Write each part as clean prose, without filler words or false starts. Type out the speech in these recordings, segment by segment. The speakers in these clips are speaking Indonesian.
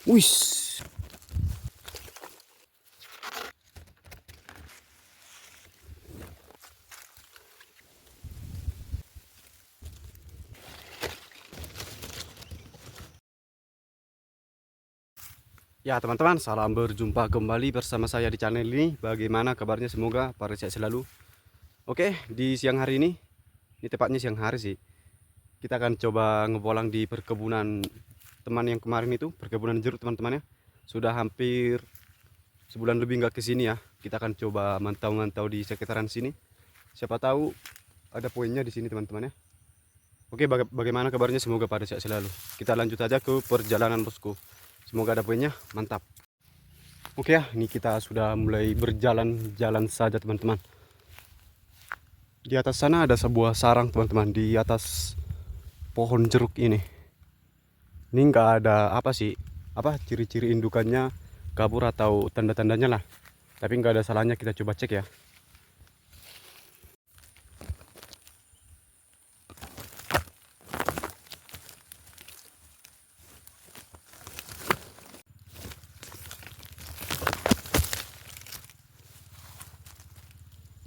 Wis. Ya teman-teman, salam berjumpa kembali bersama saya di channel ini. Bagaimana kabarnya? Semoga pada sehat selalu. Oke, di siang hari ini tepatnya siang hari sih, kita akan coba ngebolang di perkebunan teman yang kemarin itu, perkebunan jeruk teman-teman ya. Sudah hampir sebulan lebih nggak ke sini ya. Kita akan coba mantau-mantau di sekitaran sini. Siapa tahu ada poinnya di sini teman-teman ya. Oke, bagaimana kabarnya? Semoga pada sehat selalu. Kita lanjut aja ke perjalanan bosku. Semoga ada poinnya, mantap. Oke ya, ini kita sudah mulai berjalan-jalan saja teman-teman. Di atas sana ada sebuah sarang teman-teman, di atas pohon jeruk ini. Ini nggak ada apa sih, apa ciri-ciri indukannya kabur atau tanda-tandanya lah. Tapi nggak ada salahnya kita coba cek ya.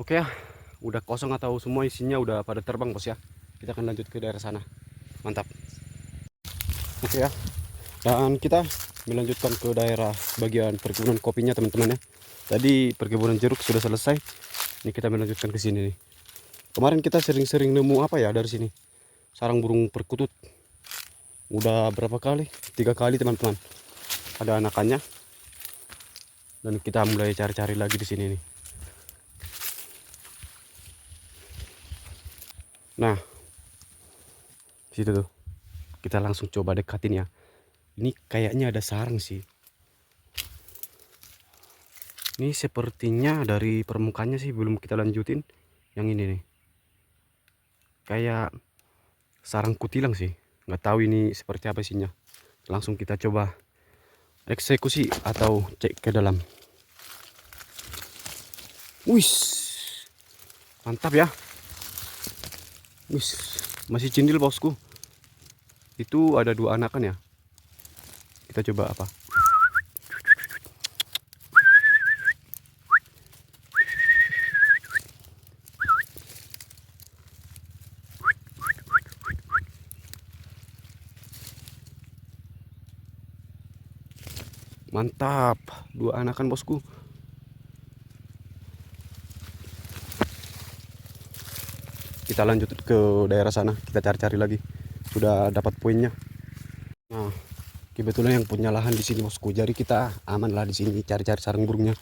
Oke ya, udah kosong atau semua isinya udah pada terbang bos ya. Kita akan lanjut ke daerah sana. Mantap. Oke ya, dan kita melanjutkan ke daerah bagian perkebunan kopinya teman-teman ya. Tadi perkebunan jeruk sudah selesai. Ini kita melanjutkan ke sini nih. Kemarin kita sering-sering nemu apa ya dari sini? Sarang burung perkutut. Udah berapa kali? 3 kali teman-teman. Ada anakannya. Dan kita mulai cari-cari lagi di sini nih. Nah, situ tuh. Kita langsung coba dekatin ya. Ini kayaknya ada sarang sih. Ini sepertinya dari permukaannya sih belum kita lanjutin. Yang ini nih. Kayak sarang kutilang sih. Nggak tahu ini seperti apa isinya. Langsung kita coba eksekusi atau cek ke dalam. Wis, mantap ya. Wis, masih cindil bosku. Itu ada 2 anakan ya. Kita coba apa? Mantap, 2 anakan bosku. Kita lanjut ke daerah sana, kita cari-cari lagi. Sudah dapat poinnya. Nah, kebetulan yang punya lahan di sini bosku. Jadi kita aman lah di sini cari-cari sarang burungnya.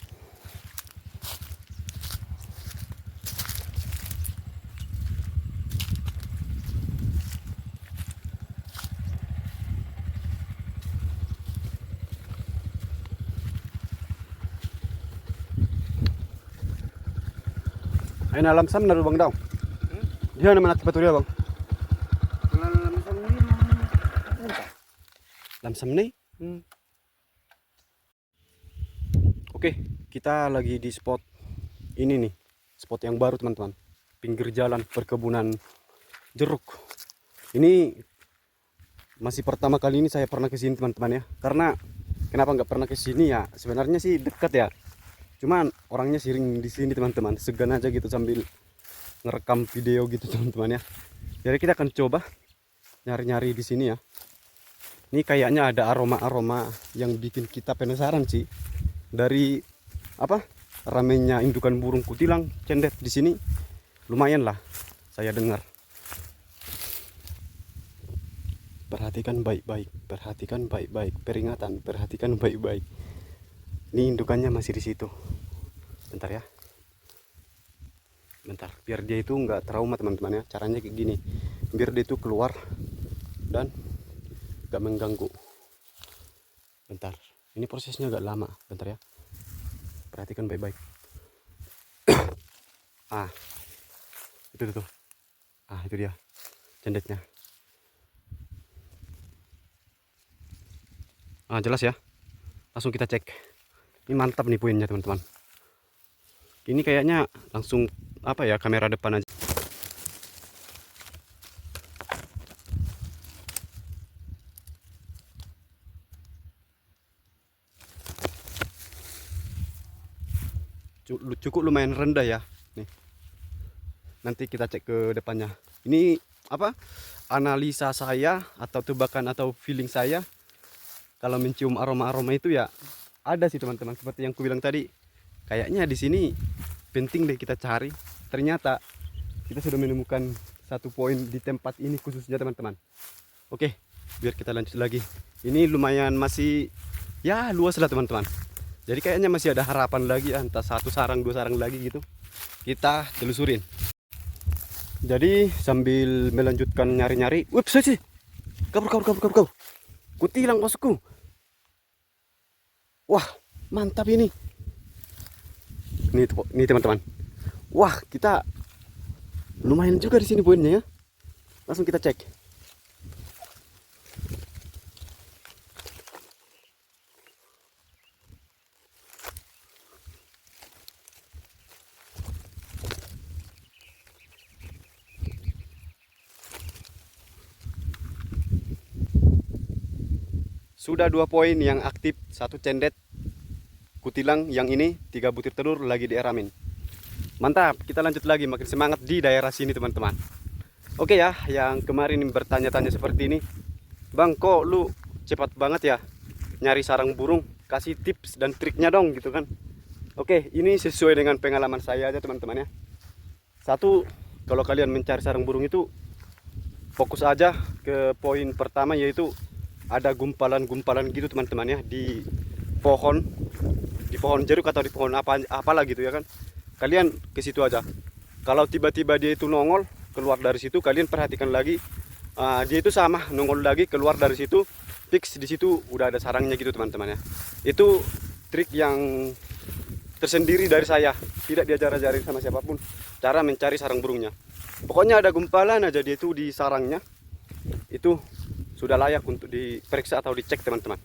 Ay alam sam na bang daw. Dia naman natin patuloy bang. Lamsam nih. Oke, kita lagi di spot ini nih. Spot yang baru teman-teman. Pinggir jalan perkebunan jeruk. Ini masih pertama kali ini saya pernah ke sini teman-teman ya. Karena kenapa nggak pernah ke sini ya? Sebenarnya sih dekat ya. Cuman orangnya sering di sini teman-teman. Segan aja gitu sambil ngerekam video gitu teman-teman ya. Jadi kita akan coba nyari-nyari di sini ya. Ini kayaknya ada aroma-aroma yang bikin kita penasaran sih. Dari apa? Ramenya indukan burung kutilang cendet di sini. Lumayan lah saya dengar. Perhatikan baik-baik, perhatikan baik-baik, peringatan, perhatikan baik-baik. Ini indukannya masih di situ. Bentar ya. Bentar, biar dia itu nggak trauma teman-teman ya. Caranya kayak gini. Biar dia itu keluar dan nggak mengganggu. Bentar, ini prosesnya agak lama. Bentar ya. Perhatikan baik-baik. Ah, itu tuh. Ah, itu dia cendetnya. Ah, jelas ya. Langsung kita cek. Ini mantap nih poinnya teman-teman. Ini kayaknya langsung apa ya, kamera depan aja. cukup lumayan rendah ya. Nih, nanti kita cek ke depannya. Ini apa, analisa saya atau tebakan atau feeling saya, kalau mencium aroma-aroma itu ya ada sih teman-teman. Seperti yang ku bilang tadi, kayaknya di sini penting deh kita cari. Ternyata kita sudah menemukan satu poin di tempat ini khususnya teman-teman. Oke, biar kita lanjut lagi. Ini lumayan masih ya luas lah teman-teman. Jadi kayaknya masih ada harapan lagi ya, entah 1 sarang 2 sarang lagi gitu. Kita telusurin. Jadi sambil melanjutkan nyari-nyari, ups sih. Kabur. Kutilang bosku. Wah, mantap ini. Nih teman-teman. Wah, kita lumayan juga di sini poinnya ya. Langsung kita cek. Sudah 2 poin yang aktif, 1 cendet kutilang, yang ini 3 butir telur lagi dieramin. Mantap, kita lanjut lagi, makin semangat di daerah sini teman-teman. Oke ya, yang kemarin bertanya-tanya seperti ini, Bang, kok lu cepat banget ya nyari sarang burung, kasih tips dan triknya dong gitu kan. Oke, ini sesuai dengan pengalaman saya aja teman-teman ya. Satu, kalau kalian mencari sarang burung itu fokus aja ke poin pertama, yaitu ada gumpalan-gumpalan gitu teman-teman ya di pohon jeruk atau di pohon apalah gitu ya kan. Kalian ke situ aja. Kalau tiba-tiba dia itu nongol keluar dari situ, kalian perhatikan lagi, dia itu sama nongol lagi keluar dari situ, fix di situ udah ada sarangnya gitu teman-teman ya. Itu trik yang tersendiri dari saya, tidak diajar-ajarin sama siapapun cara mencari sarang burungnya. Pokoknya ada gumpalan aja dia itu di sarangnya, itu sudah layak untuk diperiksa atau dicek teman-teman.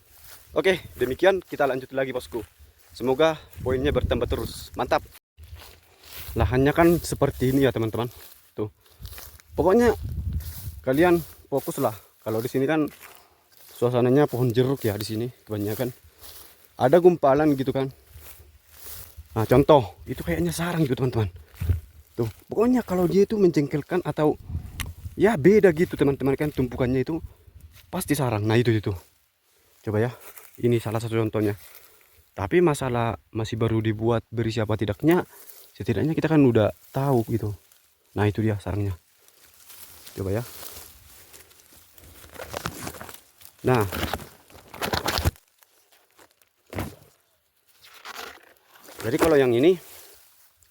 Oke, demikian, kita lanjut lagi bosku. Semoga poinnya bertambah terus. Mantap. Lahannya kan seperti ini ya teman-teman. Tuh. Pokoknya kalian fokus lah. Kalau di sini kan suasananya pohon jeruk ya di sini kebanyakan. Ada gumpalan gitu kan. Nah, contoh, itu kayaknya sarang gitu teman-teman. Tuh, pokoknya kalau dia itu menjengkelkan atau ya beda gitu teman-teman kan, tumpukannya itu pasti sarang. Nah, itu. Coba ya. Ini salah satu contohnya. Tapi masalah masih baru dibuat, berisi apa tidaknya, setidaknya kita kan udah tahu gitu. Nah, itu dia sarangnya. Coba ya. Nah, jadi kalau yang ini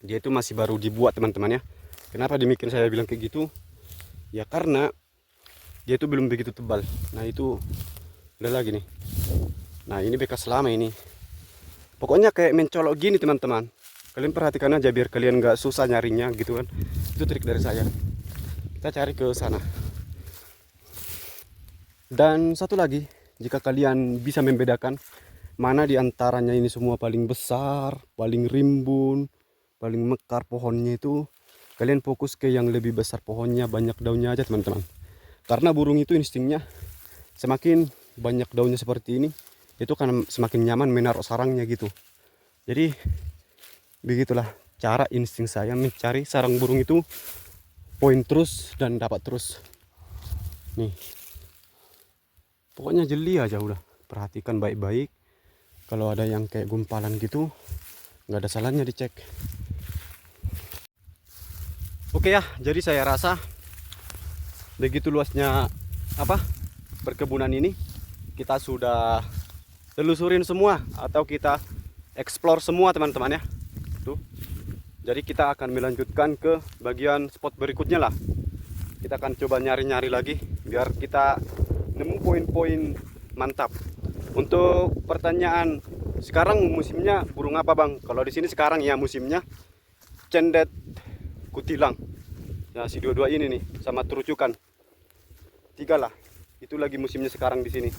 dia itu masih baru dibuat teman-teman ya. Kenapa demikian saya bilang kayak gitu? Ya karena dia itu belum begitu tebal. Nah, itu udah lagi nih. Nah, ini bekas lama ini. Pokoknya kayak mencolok gini teman-teman. Kalian perhatikan aja biar kalian nggak susah nyarinya gitu kan. Itu trik dari saya. Kita cari ke sana. Dan satu lagi, jika kalian bisa membedakan mana di antaranya ini semua paling besar, paling rimbun, paling mekar pohonnya, itu kalian fokus ke yang lebih besar pohonnya, banyak daunnya aja teman-teman. Karena burung itu instingnya semakin banyak daunnya seperti ini, itu kan semakin nyaman menaruh sarangnya gitu. Jadi begitulah cara insting saya mencari sarang burung itu, poin terus dan dapat terus. Nih, pokoknya jeli aja udah, perhatikan baik-baik. Kalau ada yang kayak gumpalan gitu, nggak ada salahnya dicek. Oke ya, jadi saya rasa begitu luasnya perkebunan ini, kita sudah telusurin semua atau kita explore semua teman-teman ya. Tuh. Jadi kita akan melanjutkan ke bagian spot berikutnya lah. Kita akan coba nyari-nyari lagi biar kita nemu poin-poin mantap. Untuk pertanyaan, sekarang musimnya burung apa Bang? Kalau di sini sekarang ya musimnya cendet kutilang. Nah, si dua-dua ini nih sama terucukan. 3 lah. Itu lagi musimnya sekarang di sini.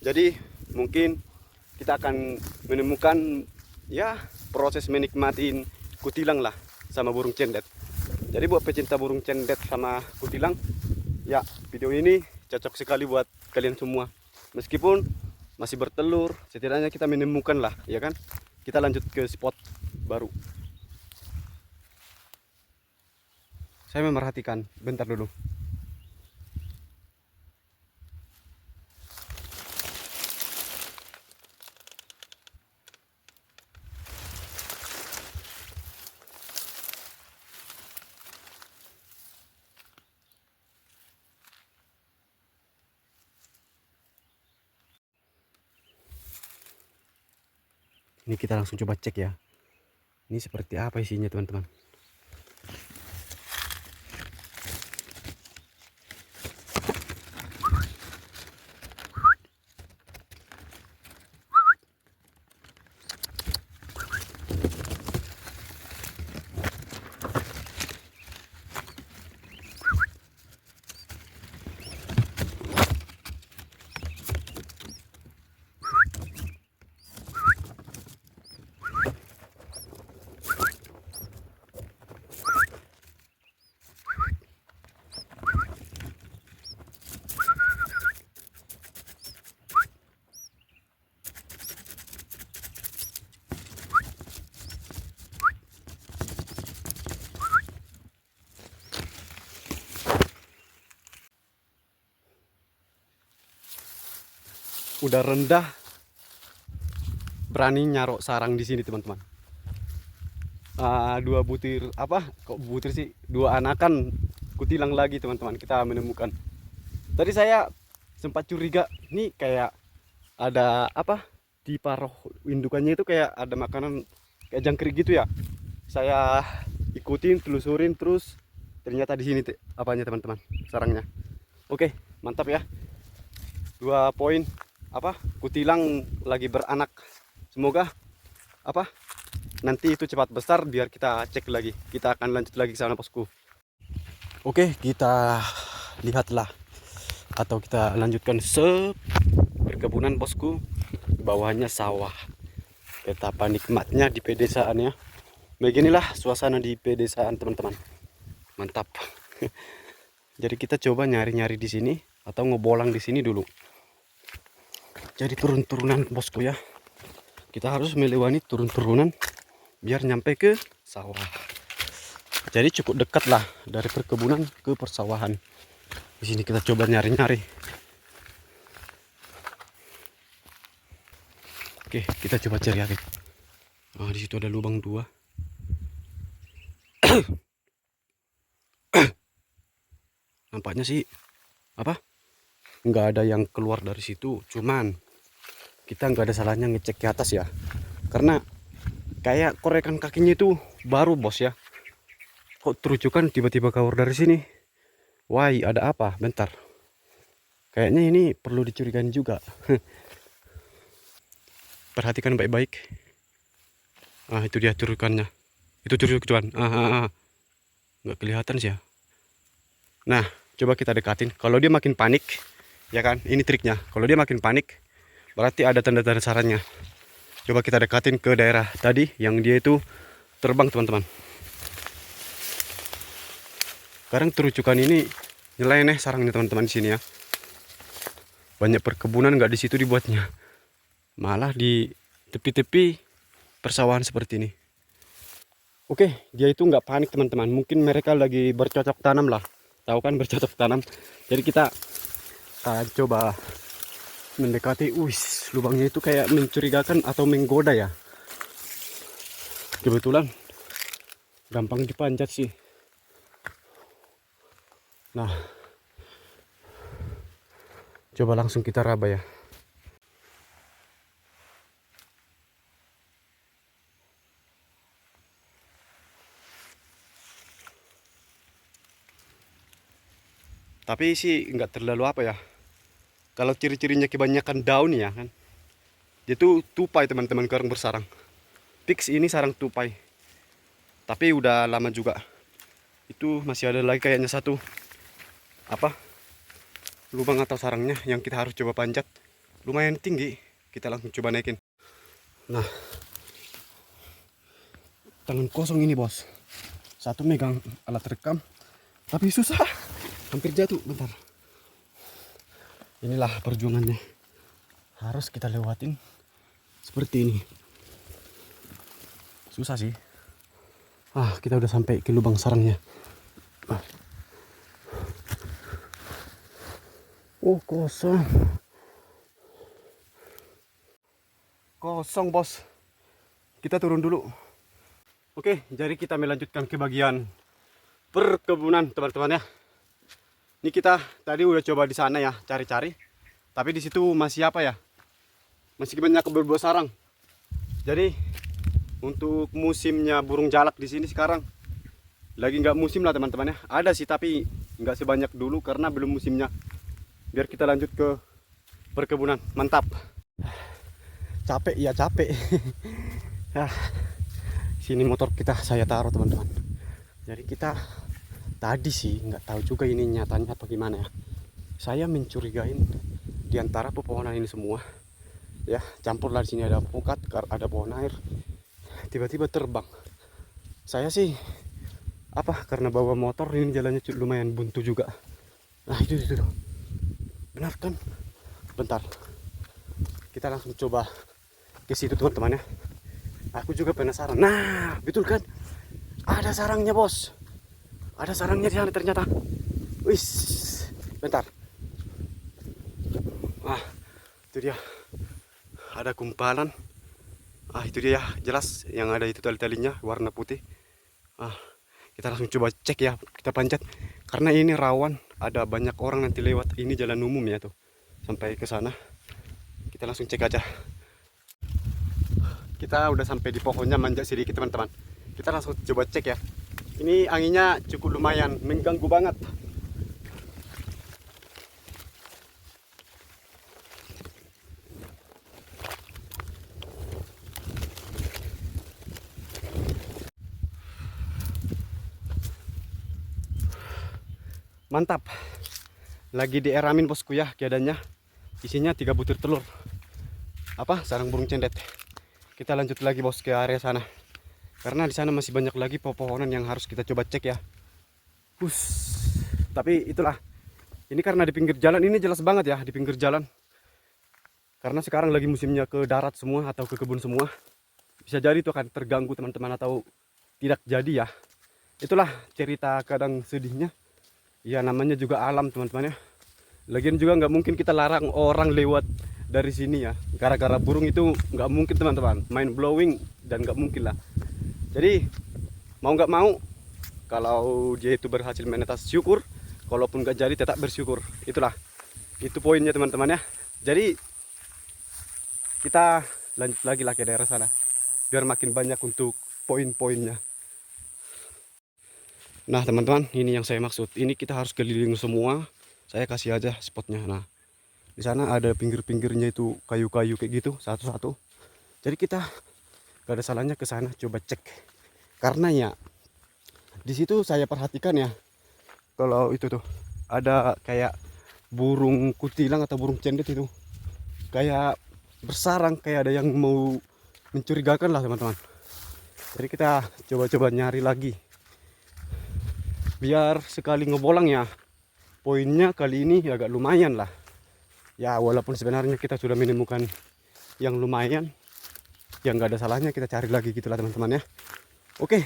Jadi mungkin kita akan menemukan ya proses menikmatin kutilang lah sama burung cendet. Jadi buat pecinta burung cendet sama kutilang, ya video ini cocok sekali buat kalian semua. Meskipun masih bertelur, setidaknya kita menemukan lah, ya kan? Kita lanjut ke spot baru. Saya memerhatikan. Bentar dulu. Ini kita langsung coba cek ya. Ini seperti apa isinya teman-teman. Udah rendah berani nyarok sarang di sini teman-teman. Dua butir apa kok butir sih, dua anakan kutilang lagi teman-teman kita menemukan. Tadi saya sempat curiga nih kayak ada apa di paruh indukannya itu, kayak ada makanan kayak jangkrik gitu ya. Saya ikutin telusurin terus ternyata di sini apanya teman-teman, sarangnya. Oke, mantap ya. 2 poin apa kutilang lagi beranak. Semoga apa nanti itu cepat besar biar kita cek lagi. Kita akan lanjut lagi ke sana bosku. Oke, kita lihatlah atau kita lanjutkan perkebunan bosku. Bawahnya sawah. Betapa nikmatnya di pedesaan ya. Beginilah suasana di pedesaan teman-teman. Mantap. Jadi kita coba nyari-nyari di sini atau ngebolang di sini dulu. Jadi turun-turunan bosku ya. Kita harus melewati turun-turunan biar nyampe ke sawah. Jadi cukup dekat lah dari perkebunan ke persawahan. Di sini kita coba nyari-nyari. Oke, kita coba cari lagi. Di situ ada lubang 2. Nampaknya sih apa? Nggak ada yang keluar dari situ, cuman kita nggak ada salahnya ngecek ke atas ya, karena kayak korekan kakinya itu baru bos ya. Kok terujukan tiba-tiba keluar dari sini? Wah, ada apa? Bentar, kayaknya ini perlu dicurigai juga. Perhatikan baik-baik. Itu dia turukannya, itu turukan. Nggak kelihatan sih ya. Nah, coba kita dekatin. Kalau dia makin panik ya kan, ini triknya. Kalau dia makin panik berarti ada tanda-tanda sarangnya. Coba kita dekatin ke daerah tadi yang dia itu terbang teman-teman. Sekarang terucukan ini nyeleneh sarangnya teman-teman di sini ya. Banyak perkebunan nggak di situ dibuatnya, malah di tepi-tepi persawahan seperti ini. Oke, dia itu nggak panik teman-teman. Mungkin mereka lagi bercocok tanam lah. Tahu kan bercocok tanam. Jadi kita coba mendekati. Lubangnya itu kayak mencurigakan atau menggoda ya. Kebetulan gampang dipanjat sih. Nah, coba langsung kita raba ya. Tapi sih nggak terlalu apa ya. Kalau ciri-cirinya kebanyakan daun ya kan, dia tuh tupai teman-teman, orang bersarang. Fix ini sarang tupai. Tapi udah lama juga. Itu masih ada lagi kayaknya satu apa lubang atau sarangnya yang kita harus coba panjat. Lumayan tinggi. Kita langsung coba naikin. Nah, tangan kosong ini bos. Satu megang alat rekam, tapi susah. Hampir jatuh. Bentar. Inilah perjuangannya. Harus kita lewatin seperti ini. Susah sih. Kita udah sampai ke lubang sarangnya. Oh, kosong. Kosong, bos. Kita turun dulu. Oke, jadi kita melanjutkan ke bagian perkebunan, teman-teman ya. Ini kita tadi udah coba di sana ya, cari-cari. Tapi di situ masih apa ya? Masih banyak berbau sarang. Jadi untuk musimnya burung jalak di sini sekarang lagi nggak musim lah, teman-teman ya. Ada sih tapi nggak sebanyak dulu karena belum musimnya. Biar kita lanjut ke perkebunan. Mantap. Capek ya, capek. Sini motor kita saya taruh, teman-teman. Jadi kita tadi sih nggak tahu juga ini nyatanya apa gimana ya. Saya mencurigain di antara pepohonan ini semua ya, campurlah di sini ada pukat, ada pohon air, tiba-tiba terbang. Saya sih karena bawa motor ini jalannya lumayan buntu juga. Nah itu tuh. Benar kan? Bentar. Kita langsung coba ke situ, teman-teman ya. Aku juga penasaran. Nah, betul kan? Ada sarangnya, bos. Ada sarangnya di sana ternyata. Wis. Bentar. Itu dia. Ada kumpalan. Itu dia, jelas yang ada itu tali-talinya warna putih. Kita langsung coba cek ya. Kita panjat karena ini rawan. Ada banyak orang nanti lewat. Ini jalan umum ya tuh. Sampai ke sana. Kita langsung cek aja. Kita udah sampai di pohonnya, manjat sedikit, teman-teman. Kita langsung coba cek ya. Ini anginnya cukup lumayan, mengganggu banget. Mantap. Lagi dieramin, bosku ya, keadaannya. Isinya 3 butir telur. Sarang burung cendet. Kita lanjut lagi, bos, ke area sana. Karena di sana masih banyak lagi pepohonan yang harus kita coba cek ya. Tapi itulah. Ini karena di pinggir jalan, ini jelas banget ya di pinggir jalan. Karena sekarang lagi musimnya ke darat semua atau ke kebun semua. Bisa jadi itu akan terganggu, teman-teman, atau tidak jadi ya. Itulah cerita kadang sedihnya. Ya namanya juga alam, teman-teman ya. Lagian juga nggak mungkin kita larang orang lewat dari sini ya. Gara-gara burung itu nggak mungkin, teman-teman. Mind blowing dan nggak mungkin lah. Jadi mau nggak mau, kalau dia itu berhasil menetas, syukur. Kalaupun nggak jadi, tetap bersyukur. Itulah, itu poinnya, teman-teman ya. Jadi kita lanjut lagi lah ke daerah sana. Biar makin banyak untuk poin-poinnya. Nah, teman-teman, ini yang saya maksud. Ini kita harus keliling semua. Saya kasih aja spotnya. Nah, di sana ada pinggir-pinggirnya itu kayu-kayu kayak gitu, satu-satu. Jadi kita gak ada salahnya ke sana coba cek. Karena ya di situ saya perhatikan ya, kalau itu tuh ada kayak burung kutilang atau burung cendet itu kayak bersarang, kayak ada yang mau mencurigakan lah, teman-teman. Jadi kita coba-coba nyari lagi. Biar sekali ngebolang ya, poinnya kali ini agak lumayan lah. Ya walaupun sebenarnya kita sudah menemukan yang lumayan, yang nggak ada salahnya kita cari lagi gitulah, teman-teman ya. Oke.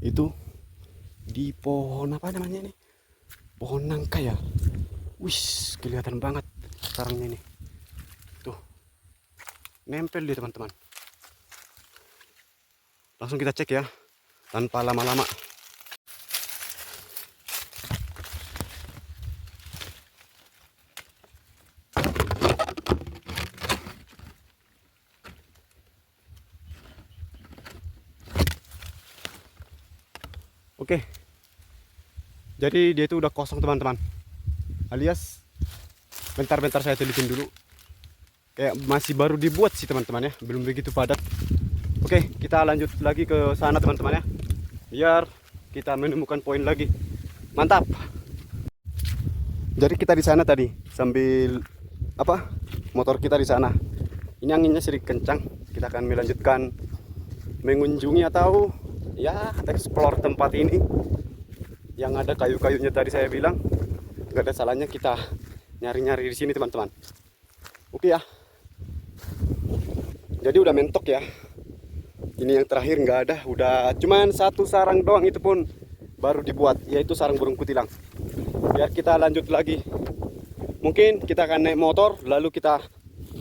Itu di pohon apa namanya ini? Pohon nangka ya. Wis, kelihatan banget sarangnya ini. Tuh. Nempel dia, teman-teman. Langsung kita cek ya, tanpa lama-lama. Oke. Jadi dia itu udah kosong, teman-teman. Alias bentar-bentar saya telitin dulu. Kayak masih baru dibuat sih, teman-teman ya, belum begitu padat. Oke, kita lanjut lagi ke sana, teman-teman ya. Biar kita menemukan poin lagi. Mantap. Jadi kita di sana tadi sambil motor kita di sana. Ini anginnya sedikit kencang. Kita akan melanjutkan mengunjungi atau ya explore tempat ini. Yang ada kayu-kayunya tadi saya bilang. Gak ada salahnya kita nyari-nyari di sini, teman-teman. Oke ya. Jadi udah mentok ya. Ini yang terakhir nggak ada, udah cuman satu sarang doang, itu pun baru dibuat, yaitu sarang burung kutilang. Biar kita lanjut lagi. Mungkin kita akan naik motor lalu kita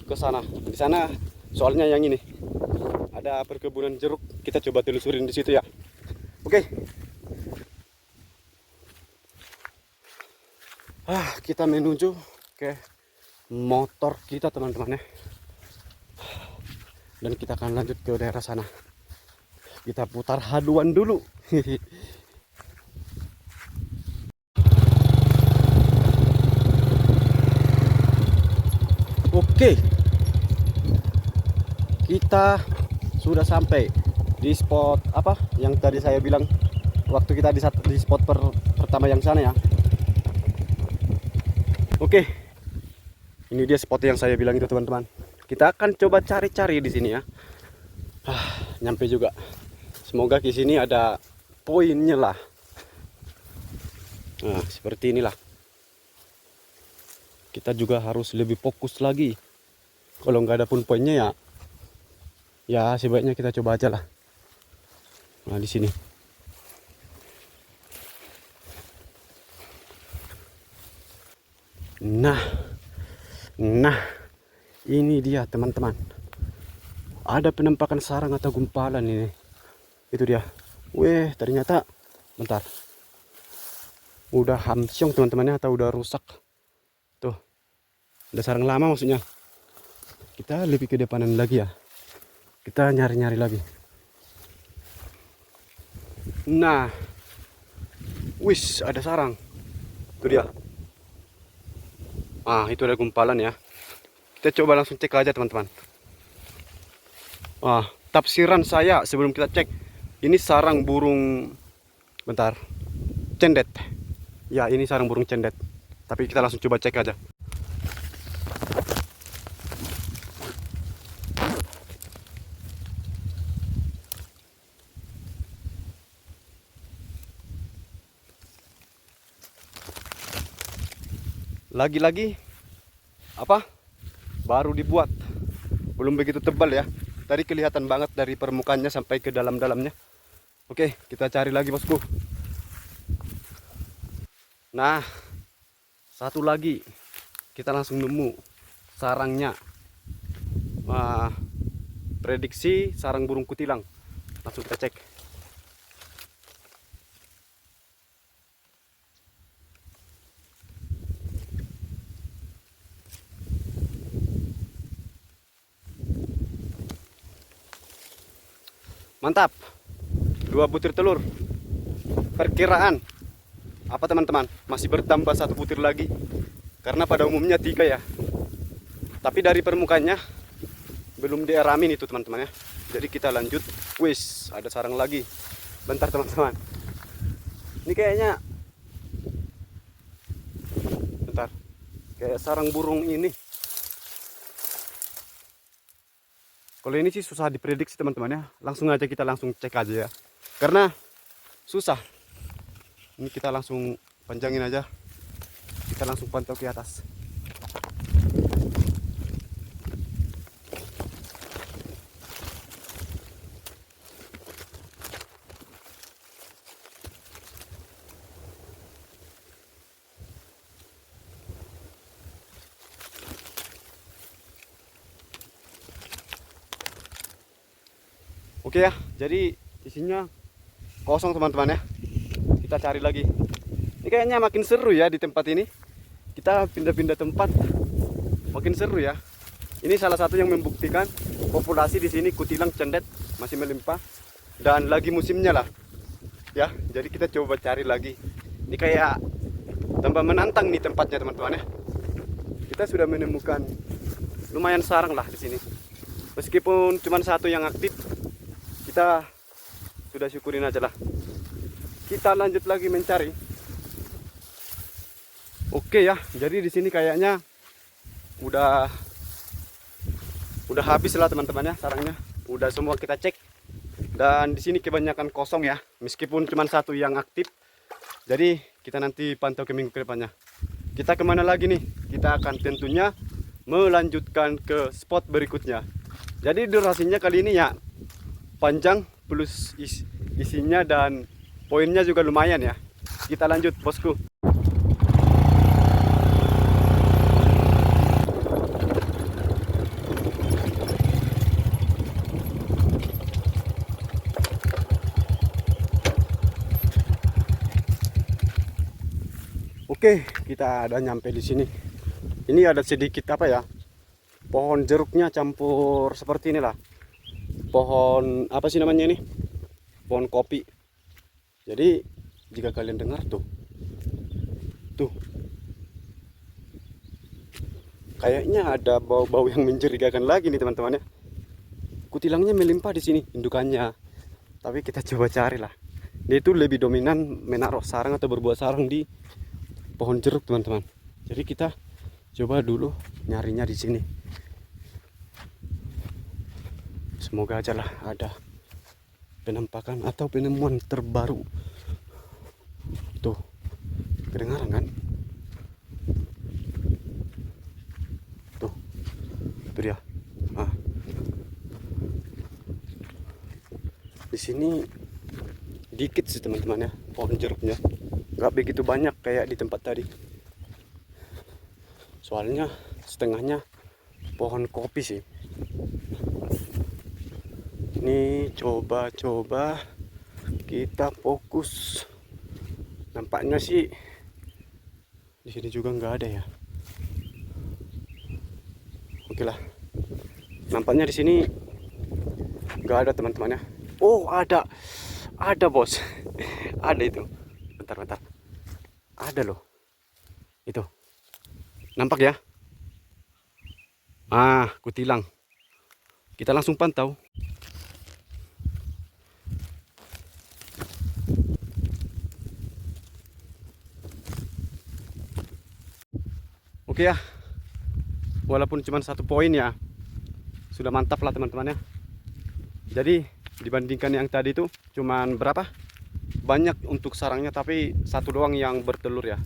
ke sana. Di sana soalnya yang ini ada perkebunan jeruk, kita coba telusurin di situ ya. Oke. Kita menuju ke motor kita teman-teman ya. Dan kita akan lanjut ke daerah sana. Kita putar haluan dulu. Oke. Kita sudah sampai di spot apa yang tadi saya bilang waktu kita di spot pertama yang sana ya. Oke, ini dia spot yang saya bilang itu teman-teman. Kita akan coba cari-cari di sini ya. Nyampe juga. Semoga di sini ada poinnya lah. Nah, seperti inilah. Kita juga harus lebih fokus lagi. Kalau nggak ada pun poinnya ya sebaiknya kita coba aja lah. Nah, di sini. Nah, ini dia teman-teman. Ada penampakan sarang atau gumpalan ini. Itu dia. Weh, ternyata bentar. Udah hamsyong teman-temannya atau udah rusak. Tuh. Ada sarang lama maksudnya. Kita lebih ke depanan lagi ya. Kita nyari-nyari lagi. Nah. Wis, ada sarang. Itu dia. Itu ada gumpalan ya. Kita coba langsung cek aja teman-teman. Tafsiran saya sebelum kita cek, ini sarang burung, bentar, cendet. Ya, ini sarang burung cendet. Tapi kita langsung coba cek aja. Lagi-lagi apa? Baru dibuat. Belum begitu tebal ya. Tadi kelihatan banget dari permukaannya sampai ke dalam-dalamnya. Oke, kita cari lagi bosku. Nah, satu lagi. Kita langsung nemu sarangnya. Prediksi sarang burung kutilang. Langsung kita cek. Mantap, 2 butir telur. Perkiraan apa teman-teman? Masih bertambah 1 butir lagi. Karena pada umumnya 3 ya. Tapi dari permukaannya belum diaramin itu teman-teman ya. Jadi kita lanjut. Wis, ada sarang lagi. Bentar teman-teman. Ini kayaknya, bentar, kayak sarang burung ini. Kalau ini sih susah diprediksi teman-teman ya. Langsung aja kita langsung cek aja ya. Karena susah. Ini kita langsung panjangin aja. Kita langsung pantau ke atas. Oke ya, jadi isinya kosong teman-teman ya. Kita cari lagi. Ini kayaknya makin seru ya di tempat ini. Kita pindah-pindah tempat, makin seru ya. Ini salah satu yang membuktikan populasi di sini kutilang cendet masih melimpah dan lagi musimnya lah. Ya, jadi kita coba cari lagi. Ini kayak tambah menantang nih tempatnya teman-teman ya. Kita sudah menemukan lumayan sarang lah di sini. Meskipun cuma 1 yang aktif, kita sudah syukurin aja lah. Kita lanjut lagi mencari. Oke ya, jadi di sini kayaknya udah habis lah teman-teman ya sarangnya. Udah semua kita cek. Dan di sini kebanyakan kosong ya, meskipun cuma 1 yang aktif. Jadi kita nanti pantau ke minggu ke depannya. Kita kemana lagi nih? Kita akan tentunya melanjutkan ke spot berikutnya. Jadi durasinya kali ini ya panjang plus isinya dan poinnya juga lumayan ya. Kita lanjut bosku. Oke, kita ada nyampe di sini. Ini ada sedikit apa ya? Pohon jeruknya campur seperti inilah. Pohon apa sih namanya ini? Pohon kopi. Jadi jika kalian dengar tuh, kayaknya ada bau-bau yang mencurigakan lagi nih teman-teman ya. Kutilangnya melimpah di sini indukannya. Tapi kita coba cari lah. Dia itu lebih dominan menaruh sarang atau berbuat sarang di pohon jeruk teman-teman. Jadi kita coba dulu nyarinya di sini. Semoga aja lah ada penampakan atau penemuan terbaru. Tuh, kedengaran kan? Tuh, itu dia. Ah. Di sini dikit sih teman-teman ya, pohon jeruknya. Nggak begitu banyak kayak di tempat tadi. Soalnya setengahnya pohon kopi sih. Ini coba kita fokus. Nampaknya sih di sini juga nggak ada ya. Oke lah. Nampaknya di sini nggak ada teman-teman ya. Oh, ada bos. Ada itu. Bentar. Ada loh. Itu. Nampak ya? Ah, kutilang. Kita langsung pantau. Oke ya. Walaupun cuma 1 poin ya. Sudah mantap lah teman-teman ya. Jadi dibandingkan yang tadi itu cuman berapa? Banyak untuk sarangnya tapi 1 doang yang bertelur ya.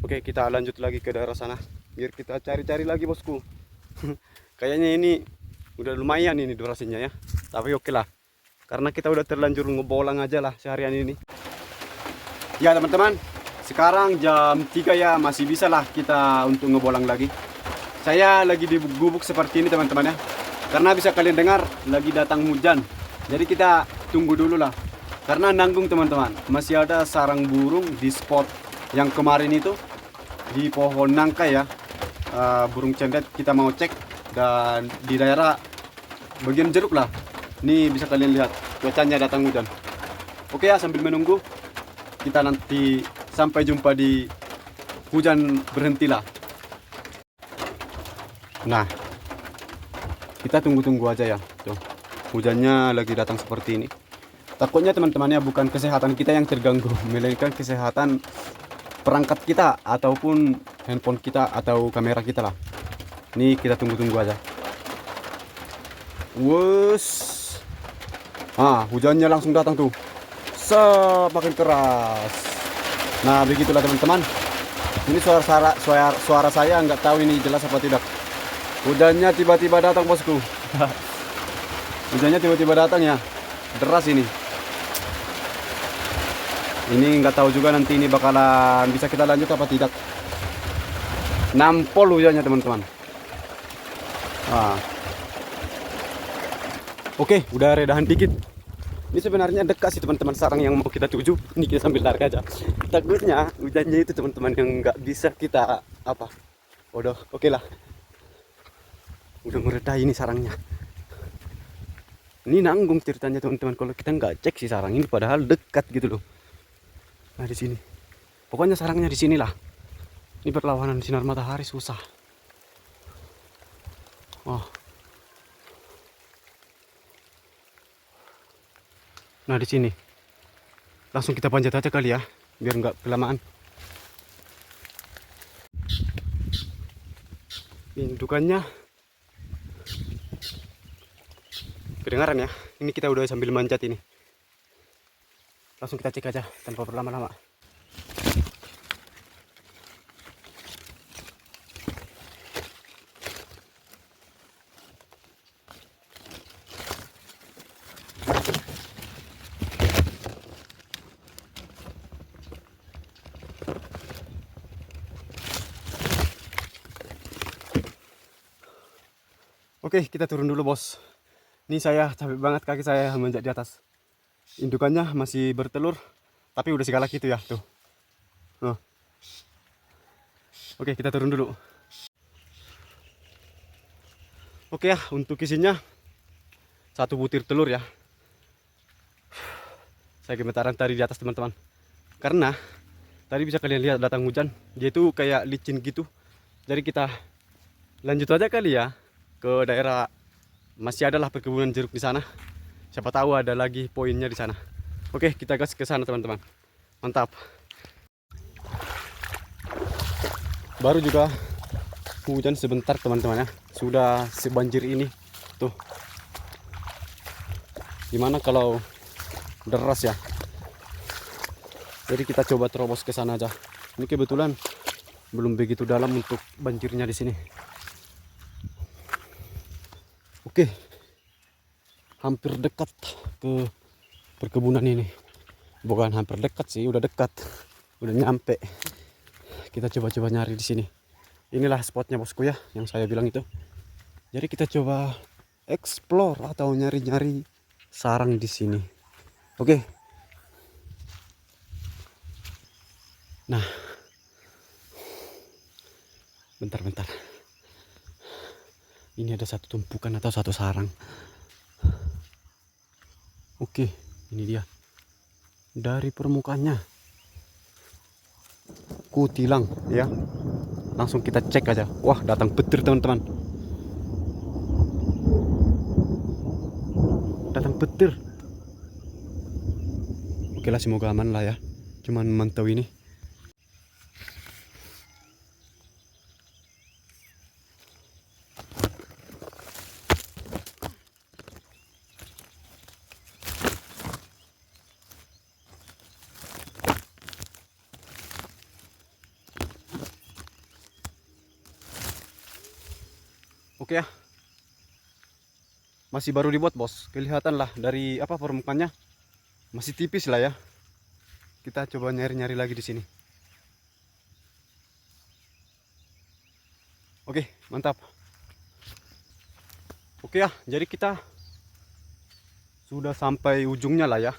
Oke, kita lanjut lagi ke daerah sana. Biar kita cari-cari lagi bosku. Kayaknya ini udah lumayan ini durasinya ya. Tapi oke lah. Karena kita udah terlanjur ngebolang aja lah seharian ini. Ya teman-teman, sekarang jam 3 ya, masih bisa lah kita untuk ngebolang lagi. Saya lagi di gubuk seperti ini teman-teman ya. Karena bisa kalian dengar lagi datang hujan. Jadi kita tunggu dulu lah. Karena nanggung teman-teman. Masih ada sarang burung di spot yang kemarin itu. Di pohon nangka ya. Burung cendet kita mau cek. Dan di daerah bagian jeruk lah. Ini bisa kalian lihat. Cuacanya datang hujan. Oke ya, sambil menunggu. Kita nanti sampai jumpa di hujan berhentilah. Nah, kita tunggu-tunggu aja ya. Tuh, hujannya lagi datang seperti ini. Takutnya teman-temannya bukan kesehatan kita yang terganggu, melainkan kesehatan perangkat kita ataupun handphone kita atau kamera kita lah. Ini kita tunggu-tunggu aja. Wus. Ah, hujannya langsung datang tuh. Semakin keras. Nah, begitulah teman-teman. Ini suara saya nggak tahu ini jelas apa tidak. Hujannya tiba-tiba datang bosku. Hujannya tiba-tiba datang ya. Deras ini. Ini nggak tahu juga nanti ini bakalan bisa kita lanjut apa tidak. Nampol hujannya teman-teman. Nah. Oke, udah redahan dikit. Ini sebenarnya dekat sih teman-teman sarang yang mau kita tuju. Ini kita sambil lari aja. Takutnya hujannya itu teman-teman yang nggak bisa kita apa. Waduh, oke lah. Udah mereda ini sarangnya. Ini nanggung ceritanya teman-teman kalau kita nggak cek si sarang ini padahal dekat gitu loh. Nah di sini, pokoknya sarangnya di sinilah. Ini perlawanan sinar matahari susah. Oh. Nah di sini, langsung kita panjat aja kali ya, biar nggak kelamaan. Indukannya kedengaran ya. Ini kita udah sambil manjat ini. Langsung kita cek aja tanpa berlama-lama. Oke, kita turun dulu bos. Ini saya capek banget, kaki saya menjak di atas. Indukannya masih bertelur, tapi udah segala gitu ya tuh. Oh. Oke, kita turun dulu. Oke ya, untuk isinya 1 butir telur ya. Saya gemetaran tadi di atas teman-teman. Karena tadi bisa kalian lihat datang hujan, dia itu kayak licin gitu. Jadi kita lanjut aja kali ya ke daerah, masih adalah perkebunan jeruk di sana. Siapa tahu ada lagi poinnya di sana. Oke, kita gas ke sana teman-teman. Mantap. Baru juga hujan sebentar teman-teman ya, sudah sebanjir ini. Tuh. Gimana kalau deras ya? Jadi kita coba terobos ke sana aja. Ini kebetulan belum begitu dalam untuk banjirnya di sini. Oke. Hampir dekat ke perkebunan ini. Bukan hampir dekat sih, udah dekat. Udah nyampe. Kita coba-coba nyari di sini. Inilah spotnya bosku ya, yang saya bilang itu. Jadi kita coba explore atau nyari-nyari sarang di sini. Oke. Nah, bentar. Ini ada satu tumpukan atau satu sarang. Oke, ini dia. Dari permukaannya kutilang ya. Langsung kita cek aja. Wah, datang petir teman-teman. Datang petir. Oke lah, semoga aman lah ya. Cuman mantau ini. Oke ya. Masih baru dibuat bos. Kelihatan lah dari apa permukaannya. Masih tipis lah ya. Kita coba nyari-nyari lagi di sini. Oke, mantap. Oke ya, jadi kita sudah sampai ujungnya lah ya.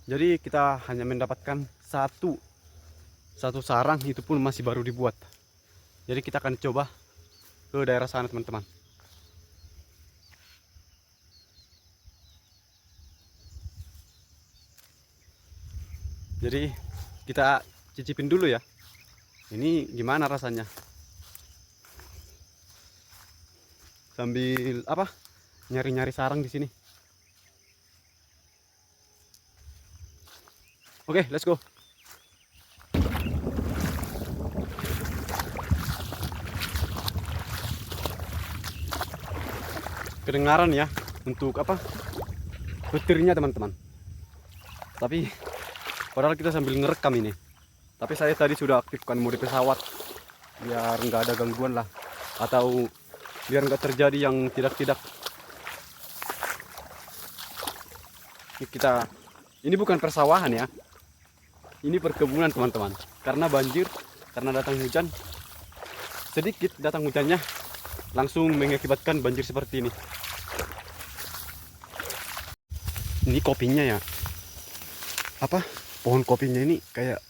Jadi kita hanya mendapatkan satu sarang, itu pun masih baru dibuat. Jadi kita akan coba ke daerah sana teman-teman. Jadi kita cicipin dulu ya. Ini gimana rasanya? Sambil apa? Nyari-nyari sarang di sini. Oke, let's go. Kedengaran ya untuk apa? Petirnya teman-teman. Tapi padahal kita sambil ngerekam ini. Tapi saya tadi sudah aktifkan mode pesawat biar nggak ada gangguan lah, atau biar nggak terjadi yang tidak-tidak. Ini bukan persawahan ya, ini perkebunan teman-teman. Karena banjir, karena datang hujan sedikit, datang hujannya langsung mengakibatkan banjir seperti ini. Ini kopinya ya, apa, pohon kopinya ini kayak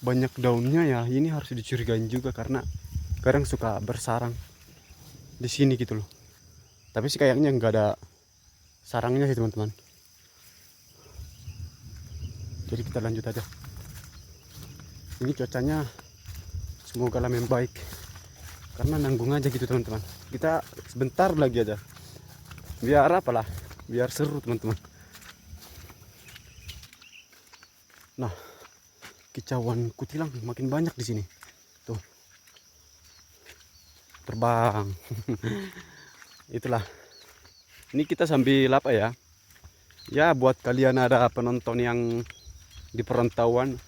banyak daunnya ya. Ini harus dicurigain juga karena kadang suka bersarang di sini gitu loh. Tapi sih kayaknya nggak ada sarangnya sih teman-teman. Jadi kita lanjut aja. Ini cuacanya semoga lah membaik, karena nanggung aja gitu teman-teman. Kita sebentar lagi aja, biar apalah, biar seru teman-teman. Nah, kicauan kutilang makin banyak di sini. Tuh. Terbang. Itulah. Ini kita sambil apa ya? Ya, buat kalian ada penonton yang di perantauan,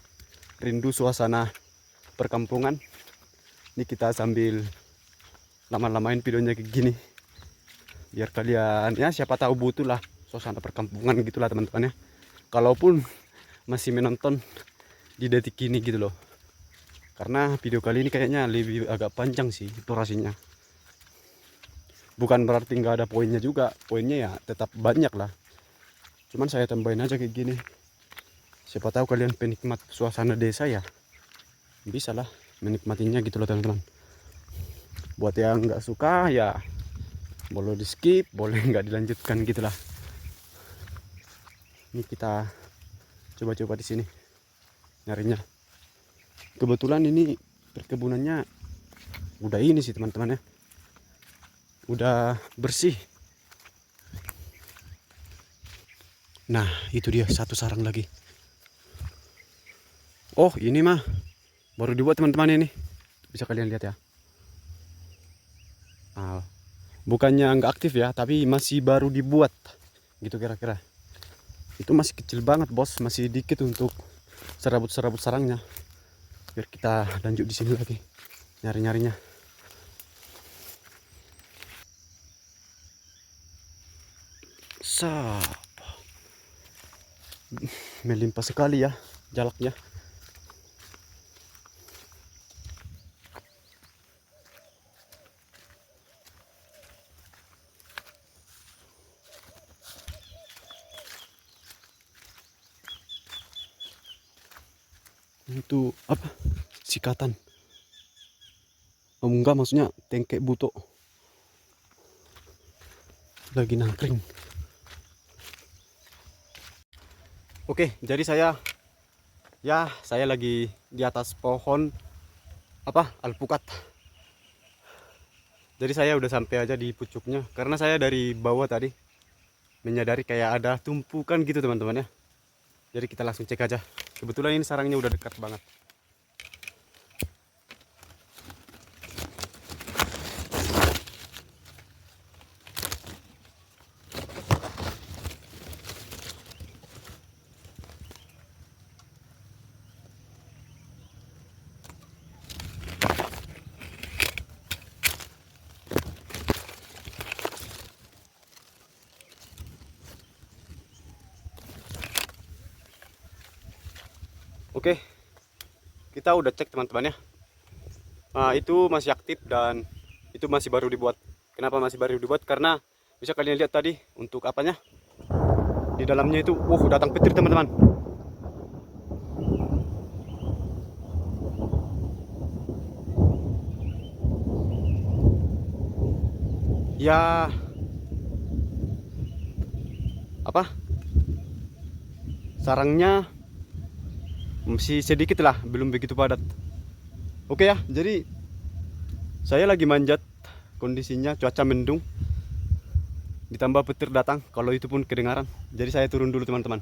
rindu suasana perkampungan. Ini kita sambil lama-lamain videonya kayak gini. Biar kalian ya siapa tahu butuh lah suasana perkampungan gitulah teman-teman ya. Kalaupun masih menonton di detik ini gitu loh. Karena video kali ini kayaknya lebih agak panjang sih durasinya. bukan berarti nggak ada poinnya juga, poinnya ya tetap banyak lah, cuman saya tambahin aja kayak gini. Siapa tahu kalian penikmat suasana desa ya bisa lah menikmatinya gitu loh teman-teman. Buat yang nggak suka ya boleh di skip, boleh nggak dilanjutkan gitulah. Ini kita coba-coba di sini nyarinya. Kebetulan ini perkebunannya udah ini sih teman-teman ya, udah bersih. Nah itu dia satu sarang lagi. Oh ini mah baru dibuat teman-teman, ini bisa kalian lihat ya. Nah, bukannya nggak aktif ya, tapi masih baru dibuat gitu kira-kira. Itu masih kecil banget bos, masih dikit untuk serabut-serabut sarangnya. Biar kita lanjut di sini lagi nyari-nyarinya. Melimpah sekali ya jalaknya. Itu apa? Sikatan. Oh, enggak, maksudnya tengkek buto. Lagi nangkring. Oke, jadi saya lagi di atas pohon apa? Alpukat. Jadi saya udah sampai aja di pucuknya karena saya dari bawah tadi menyadari kayak ada tumpukan gitu teman-teman ya. Jadi kita langsung cek aja. Kebetulan ini sarangnya udah dekat banget. Oke, kita udah cek teman-teman ya. Nah, itu masih aktif dan itu masih baru dibuat. Kenapa masih baru dibuat? Karena bisa kalian lihat tadi untuk apanya di dalamnya itu, datang petir teman-teman. Ya, apa? Sarangnya masih sedikit lah, belum begitu padat. Oke ya, jadi saya lagi manjat, kondisinya cuaca mendung, ditambah petir datang, kalau itu pun kedengaran. Jadi saya turun dulu teman-teman.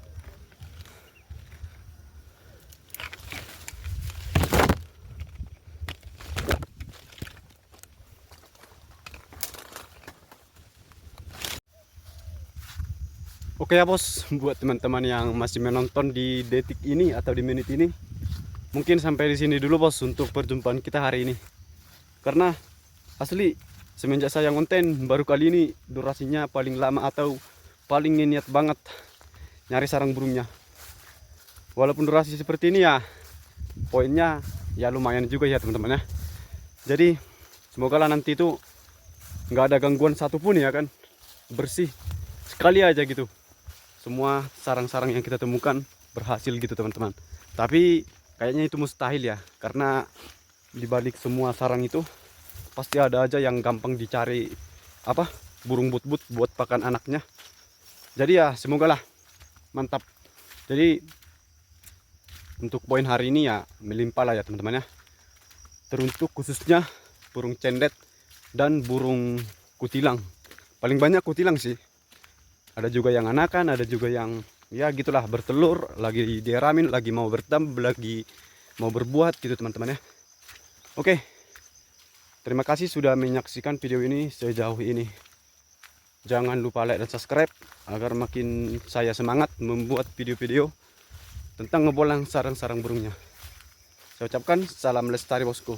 Oke ya bos, buat teman-teman yang masih menonton di detik ini atau di menit ini, mungkin sampai di sini dulu bos untuk perjumpaan kita hari ini. Karena asli semenjak saya ngonten baru kali ini durasinya paling lama atau paling niat banget nyari sarang burungnya. Walaupun durasi seperti ini ya, poinnya ya lumayan juga ya teman-teman ya. Jadi semoga lah nanti itu nggak ada gangguan satupun ya kan, bersih sekali aja gitu. Semua sarang-sarang yang kita temukan berhasil gitu teman-teman. Tapi kayaknya itu mustahil ya, karena dibalik semua sarang itu pasti ada aja yang gampang dicari apa, burung but-but buat pakan anaknya. Jadi ya semoga lah mantap. Jadi untuk poin hari ini ya melimpah lah ya teman-teman ya. Teruntuk khususnya burung cendet dan burung kutilang. Paling banyak kutilang sih. Ada juga yang anakan, ada juga yang ya gitulah bertelur, lagi dieramin, lagi mau bertambah, lagi mau berbuat gitu teman-teman ya. Oke, terima kasih sudah menyaksikan video ini sejauh ini. Jangan lupa like dan subscribe agar makin saya semangat membuat video-video tentang ngebolang sarang-sarang burungnya. Saya ucapkan salam lestari bosku.